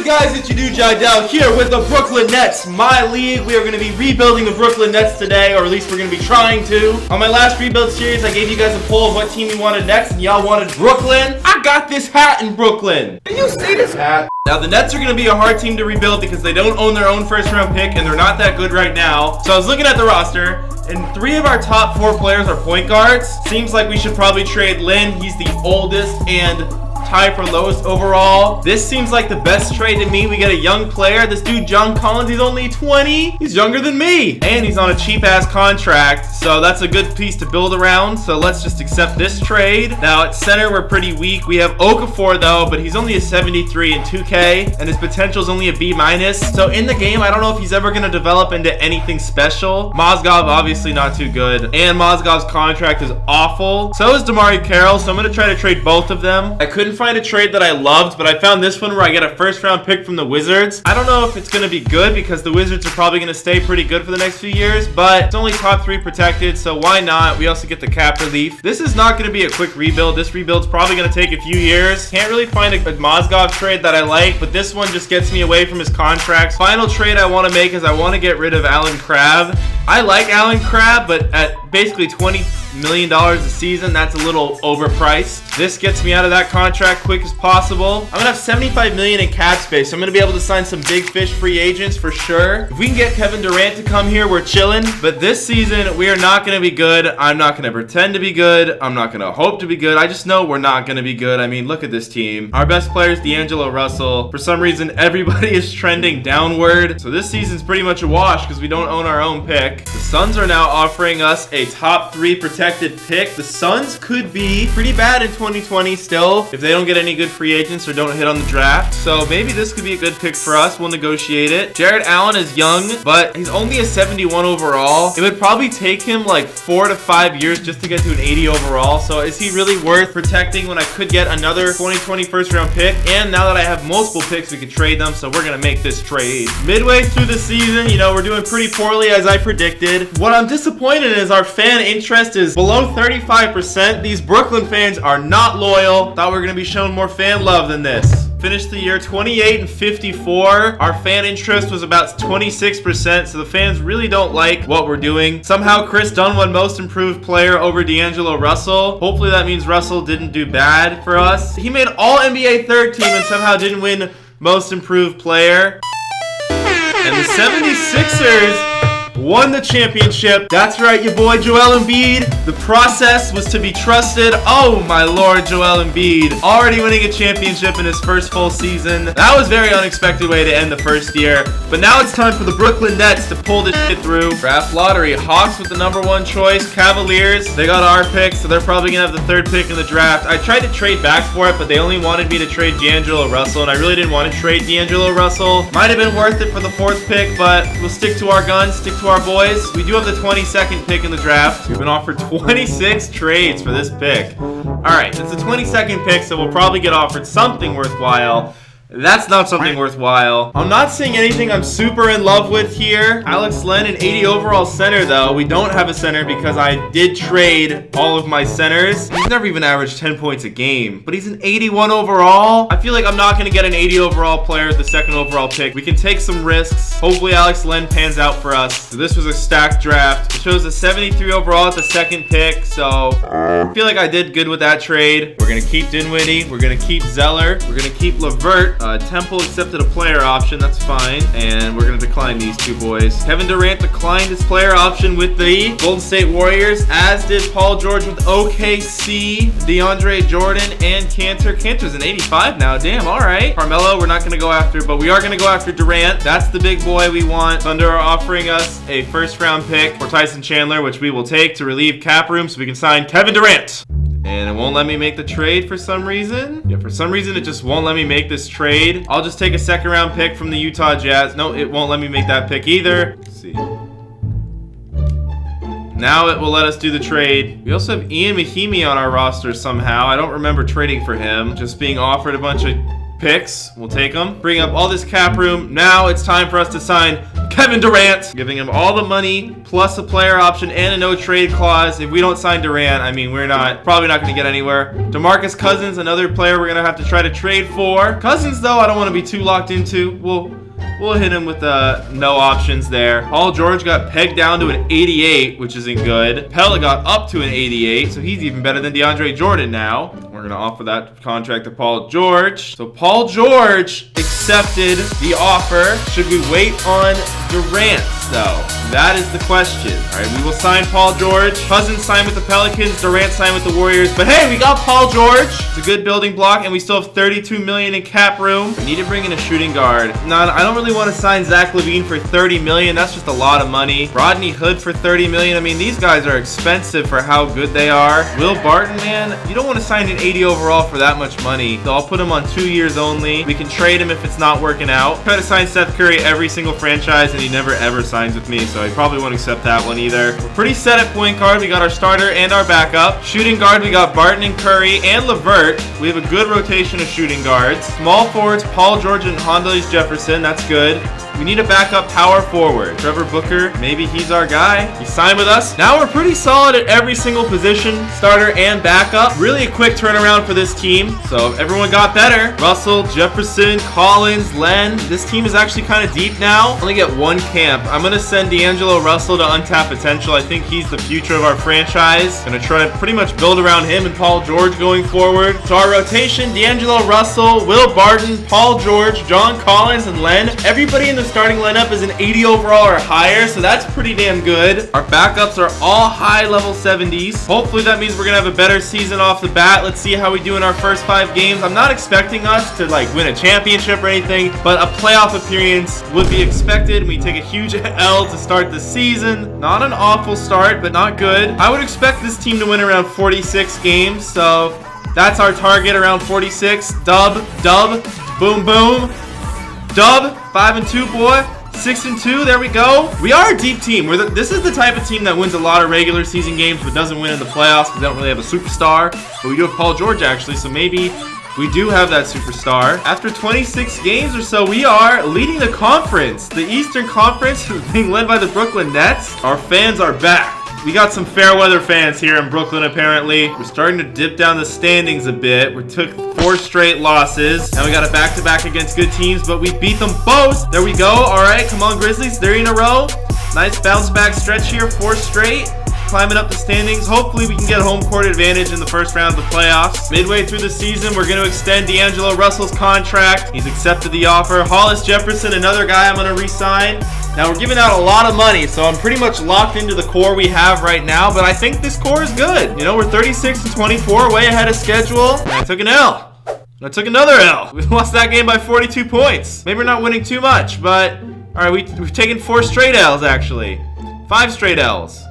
guys, it's Jiedel here with the Brooklyn Nets, my league. We are going to be rebuilding the Brooklyn Nets today, or at least we're going to be trying to. On my last rebuild series, I gave you guys a poll of what team you wanted next, and y'all wanted Brooklyn. I got this hat in Brooklyn. Can you see this hat? Now, the Nets are going to be a hard team to rebuild because they don't own their own first-round pick, and they're not that good right now. So I was looking at the roster, and 3 of our top 4 players are point guards. Seems like we should probably trade Lin. He's the oldest and tied for lowest overall. This seems like the best trade to me. We get a young player. This dude, John Collins, he's only 20. He's younger than me. And he's on a cheap-ass contract, so that's a good piece to build around. So let's just accept this trade. Now, at center, we're pretty weak. We have Okafor, though, but he's only a 73 in 2K, and his potential is only a B-. So in the game, I don't know if he's ever going to develop into anything special. Mozgov, obviously not too good. And Mozgov's contract is awful. So is DeMarre Carroll, so I'm going to try to trade both of them. I couldn't find a trade that I loved, but I found this one where I get a first-round pick from the Wizards. I don't know if it's going to be good because the Wizards are probably going to stay pretty good for the next few years, but it's only top 3 protected, so why not? We also get the cap relief. This is not going to be a quick rebuild. This rebuild's probably going to take a few years. Can't really find a Mozgov trade that I like, but this one just gets me away from his contracts. Final trade I want to make is I want to get rid of Allen Crabbe. I like Allen Crabbe, but at basically $20 million a season, that's a little overpriced. This gets me out of that contract quick as possible. I'm gonna have $75 million in cap space, so I'm gonna be able to sign some big fish free agents for sure. If we can get Kevin Durant to come here, we're chilling. But this season, we are not gonna be good. I'm not gonna pretend to be good. I'm not gonna hope to be good. I just know we're not gonna be good. I mean, look at this team. Our best player is D'Angelo Russell. For some reason, everybody is trending downward. So this season's pretty much a wash because we don't own our own pick. The Suns are now offering us a top 3 protected pick. The Suns could be pretty bad in 2020 still if they don't get any good free agents or don't hit on the draft. So maybe this could be a good pick for us. We'll negotiate it. Jared Allen is young, but he's only a 71 overall. It would probably take him like 4 to 5 years just to get to an 80 overall. So is he really worth protecting when I could get another 2020 first round pick? And now that I have multiple picks, we could trade them. So we're going to make this trade. Midway through the season, you know, we're doing pretty poorly as I predicted. What I'm disappointed in is our fan interest is below 35%. These Brooklyn fans are not loyal. Thought we were going to be shown more fan love than this. Finished the year 28 and 54. Our fan interest was about 26%, so the fans really don't like what we're doing. Somehow Chris Dunn won most improved player over D'Angelo Russell. Hopefully that means Russell didn't do bad for us. He made all NBA third team and somehow didn't win most improved player. And the 76ers won the championship. That's right, your boy Joel Embiid. The process was to be trusted. Oh my lord, Joel Embiid already winning a championship in his first full season. That was a very unexpected way to end the first year. But now it's time for the Brooklyn Nets to pull this shit through. Draft lottery. Hawks with the #1 choice. Cavaliers, they got our pick, so they're probably gonna have the 3rd pick in the draft. I tried to trade back for it, but they only wanted me to trade D'Angelo Russell, and I really didn't want to trade D'Angelo Russell. Might have been worth it for the 4th pick, but we'll stick to our guns, stick to our boys. We do have the 22nd pick in the draft. We've been offered 26 trades for this pick. Alright, it's the 22nd pick, so we'll probably get offered something worthwhile. That's not something worthwhile. I'm not seeing anything I'm super in love with here. Alex Len, an 80 overall center, though. We don't have a center because I did trade all of my centers. He's never even averaged 10 points a game, but he's an 81 overall. I feel like I'm not going to get an 80 overall player at the 2nd overall pick. We can take some risks. Hopefully Alex Len pans out for us. So this was a stacked draft. It shows a 73 overall at the 2nd pick, so I feel like I did good with that trade. We're going to keep Dinwiddie. We're going to keep Zeller. We're going to keep LeVert. Temple accepted a player option, that's fine. And we're going to decline these 2 boys. Kevin Durant declined his player option with the Golden State Warriors, as did Paul George with OKC, DeAndre Jordan, and Cantor. Cantor's an 85 now, damn, alright. Carmelo, we're not going to go after, but we are going to go after Durant. That's the big boy we want. Thunder are offering us a 1st round pick for Tyson Chandler, which we will take to relieve cap room so we can sign Kevin Durant. And it won't let me make the trade for some reason. Yeah, for some reason it just won't let me make this trade. I'll just take a 2nd round pick from the Utah Jazz. No, it won't let me make that pick either. Let's see. Now it will let us do the trade. We also have Ian Mahimi on our roster somehow. I don't remember trading for him. Just being offered a bunch of picks. We'll take them. Bring up all this cap room. Now it's time for us to sign Kevin Durant, giving him all the money plus a player option and a no trade clause. If we don't sign Durant, I mean, we're probably not going to get anywhere. DeMarcus Cousins, another player we're going to have to try to trade for. Cousins, though, I don't want to be too locked into. We'll hit him with no options there. Paul George got pegged down to an 88, which isn't good. Pella got up to an 88, so he's even better than DeAndre Jordan now. We're going to offer that contract to Paul George. So Paul George accepted the offer. Should we wait on Durant, though? That is the question. All right, we will sign Paul George. Cousins sign with the Pelicans. Durant sign with the Warriors. But hey, we got Paul George. It's a good building block, and we still have $32 million in cap room. We need to bring in a shooting guard. No, I don't really want to sign Zach LaVine for $30 million. That's just a lot of money. Rodney Hood for $30 million. I mean, these guys are expensive for how good they are. Will Barton, man, you don't want to sign an 80 overall for that much money. So I'll put him on 2 years only. We can trade him if it's not working out. Try to sign Seth Curry every single franchise, and he never ever signs with me, so I probably won't accept that one either. We're pretty set at point guard. We got our starter and our backup. Shooting guard, we got Barton and Curry and LeVert. We have a good rotation of shooting guards. Small forwards, Paul George and Hondel's Jefferson. That's good. We need a backup power forward. Trevor Booker, maybe he's our guy. He signed with us. Now we're pretty solid at every single position, starter and backup. Really a quick turnaround for this team. So everyone got better. Russell, Jefferson, Collins, Len. This team is actually kind of deep now. Only get one camp. I'm going to send D'Angelo Russell to Untapped Potential. I think he's the future of our franchise. Going to try to pretty much build around him and Paul George going forward. So our rotation, D'Angelo Russell, Will Barton, Paul George, John Collins, and Len. Everybody in the starting lineup is an 80 overall or higher, so that's pretty damn good. Our backups are all high level 70s. Hopefully that means we're gonna have a better season off the bat. Let's see how we do in our first 5 games. I'm not expecting us to like win a championship or anything, but a playoff appearance would be expected. We take a huge L to start the season. Not an awful start, but not good. I would expect this team to win around 46 games, so that's our target, around 46. Dub, boom, boom. Dub, 5-2, boy. 6-2, there we go. We are a deep team. This is the type of team that wins a lot of regular season games but doesn't win in the playoffs because they don't really have a superstar. But we do have Paul George, actually, so maybe we do have that superstar. After 26 games or so, we are leading the conference. The Eastern Conference is being led by the Brooklyn Nets. Our fans are back. We got some fair weather fans here in Brooklyn, apparently. We're starting to dip down the standings a bit. We took 4 straight losses. Now we got a back-to-back against good teams, but we beat them both. There we go. All right, come on, Grizzlies. 3 in a row. Nice bounce-back stretch here. 4 straight. Climbing up the standings. Hopefully we can get a home court advantage in the first round of the playoffs. Midway through the season, we're going to extend D'Angelo Russell's contract. He's accepted the offer. Hollis Jefferson, another guy I'm going to re-sign. Now we're giving out a lot of money, so I'm pretty much locked into the core we have right now, but I think this core is good. You know, we're 36-24, way ahead of schedule. And I took an L. And I took another L. We lost that game by 42 points. Maybe we're not winning too much, but all right, we've taken 4 straight L's, actually. 5 straight L's.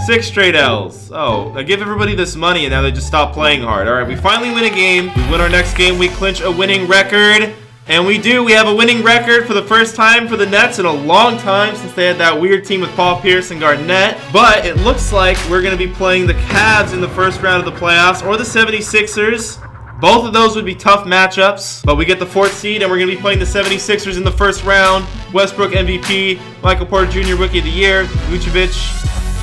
6 straight L's. Oh, I give everybody this money and now they just stop playing hard. All right, we finally win a game. We win our next game. We clinch a winning record. And we do. We have a winning record for the first time for the Nets in a long time since they had that weird team with Paul Pierce and Garnett. But it looks like we're going to be playing the Cavs in the first round of the playoffs or the 76ers. Both of those would be tough matchups, but we get the 4th seed, and we're going to be playing the 76ers in the first round. Westbrook MVP, Michael Porter Jr. Rookie of the Year, Vucevic,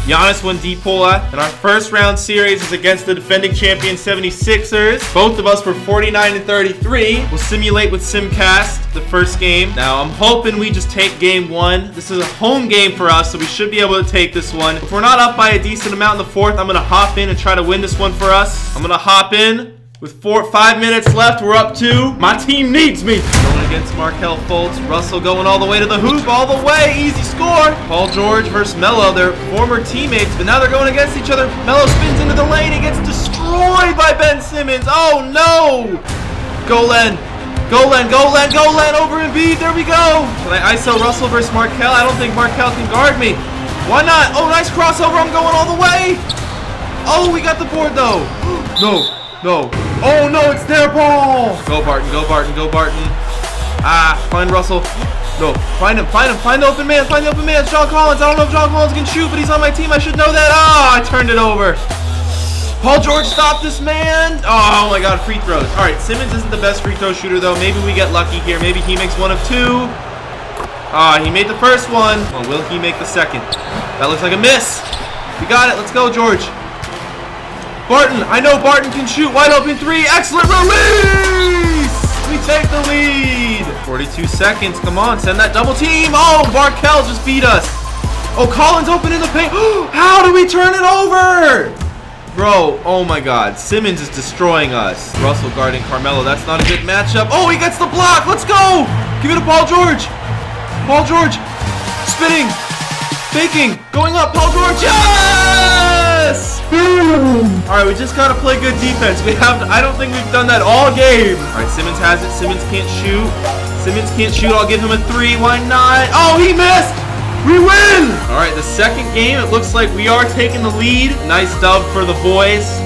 Giannis won Dipola, and our first round series is against the defending champion 76ers. Both of us were 49-33. We'll simulate with Simcast the first game. Now, I'm hoping we just take game 1. This is a home game for us, so we should be able to take this one. If we're not up by a decent amount in the 4th, I'm going to hop in and try to win this one for us. I'm going to hop in. With 5 minutes left, we're up 2. My team needs me. Going against Markelle Fultz. Russell going all the way to the hoop, all the way. Easy score. Paul George versus Melo. They're former teammates, but now they're going against each other. Melo spins into the lane. He gets destroyed by Ben Simmons. Oh, no. Go, Len. Go, Len. Go, Len. Go, Len. Over Embiid. There we go. Can I ISO Russell versus Markelle? I don't think Markelle can guard me. Why not? Oh, nice crossover. I'm going all the way. Oh, we got the board, though. No. Oh, no, it's their ball. Go, Barton. Go, Barton. Go, Barton. Find Russell. No, find him. Find the open man. Find the open man. It's John Collins. I don't know if John Collins can shoot, but he's on my team. I should know that. I turned it over. Paul George, stop this man. Oh my God, free throws. All right, Simmons isn't the best free throw shooter though. Maybe we get lucky here. Maybe he makes one of two. He made the first one. Well, will he make the second? That looks like a miss. We got it. Let's go, George. Barton. I know Barton can shoot. Wide open three. Excellent release. We take the lead. 42 seconds. Come on. Send that double team. Oh, Barkel just beat us. Oh, Collins open in the paint. How do we turn it over? Bro, oh my God. Simmons is destroying us. Russell guarding Carmelo. That's not a good matchup. Oh, he gets the block. Let's go. Give it to Paul George. Paul George. Spinning. Faking. Going up. Paul George. Yes! All right, we just got to play good defense. I don't think we've done that all game. All right, Simmons has it. Simmons can't shoot. Simmons can't shoot. I'll give him a three. Why not? Oh, he missed. We win! All right, the second game, it looks like we are taking the lead. Nice dub for the boys.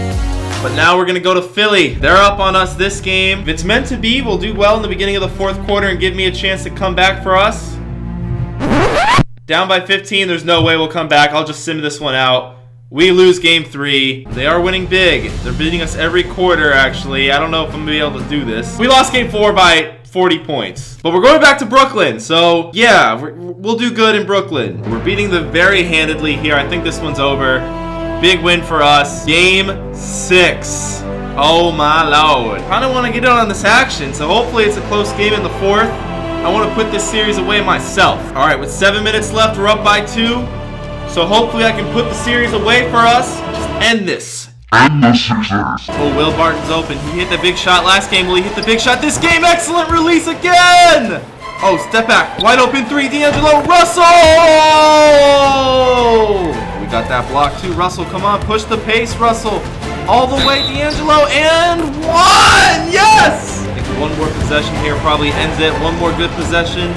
But now we're going to go to Philly. They're up on us this game. If it's meant to be, we'll do well in the beginning of the fourth quarter and give me a chance to come back for us. Down by 15, there's no way we'll come back. I'll just sim this one out. We lose game 3. They are winning big. They're beating us every quarter, actually. I don't know if I'm going to be able to do this. We lost game 4 by 40 points. But we're going back to Brooklyn. So, yeah, we'll do good in Brooklyn. We're beating them very handedly here. I think this one's over. Big win for us. Game 6. Oh, my Lord. I kind of want to get in on this action, so hopefully it's a close game in the fourth. I want to put this series away myself. All right, with 7 minutes left, we're up by 2. So hopefully I can put the series away for us. Just end this. Oh, Will Barton's open. He hit the big shot last game. Will he hit the big shot this game? Excellent release again! Oh, step back. Wide open 3. D'Angelo Russell! We got that block too. Russell, come on. Push the pace, Russell. All the way, D'Angelo. And 1! Yes! I think one more possession here probably ends it. One more good possession.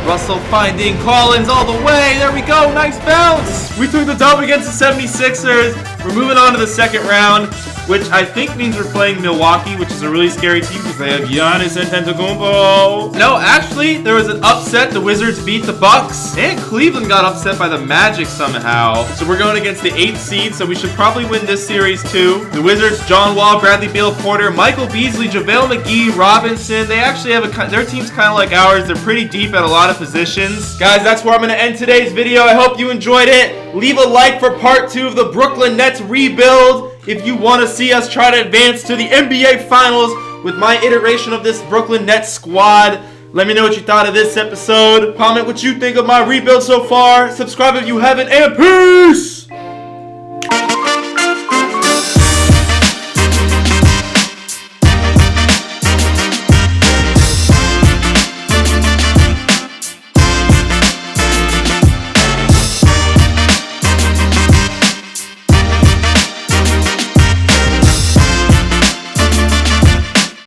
Russell finding Collins all the way. There we go. Nice bounce. We took the dub against the 76ers. We're moving on to the second round, which I think means we're playing Milwaukee, which is a really scary team because they have Giannis Antetokounmpo. No, actually, there was an upset. The Wizards beat the Bucks, and Cleveland got upset by the Magic somehow. So we're going against the 8th seed, so we should probably win this series too. The Wizards, John Wall, Bradley Beal, Porter, Michael Beasley, JaVale McGee, Robinson. They actually have their team's kind of like ours. They're pretty deep at a lot of positions. Guys, that's where I'm going to end today's video. I hope you enjoyed it. Leave a like for part 2 of the Brooklyn Nets rebuild if you want to see us try to advance to the NBA Finals with my iteration of this Brooklyn Nets squad. Let me know what you thought of this episode. Comment what you think of my rebuild so far. Subscribe if you haven't, and peace!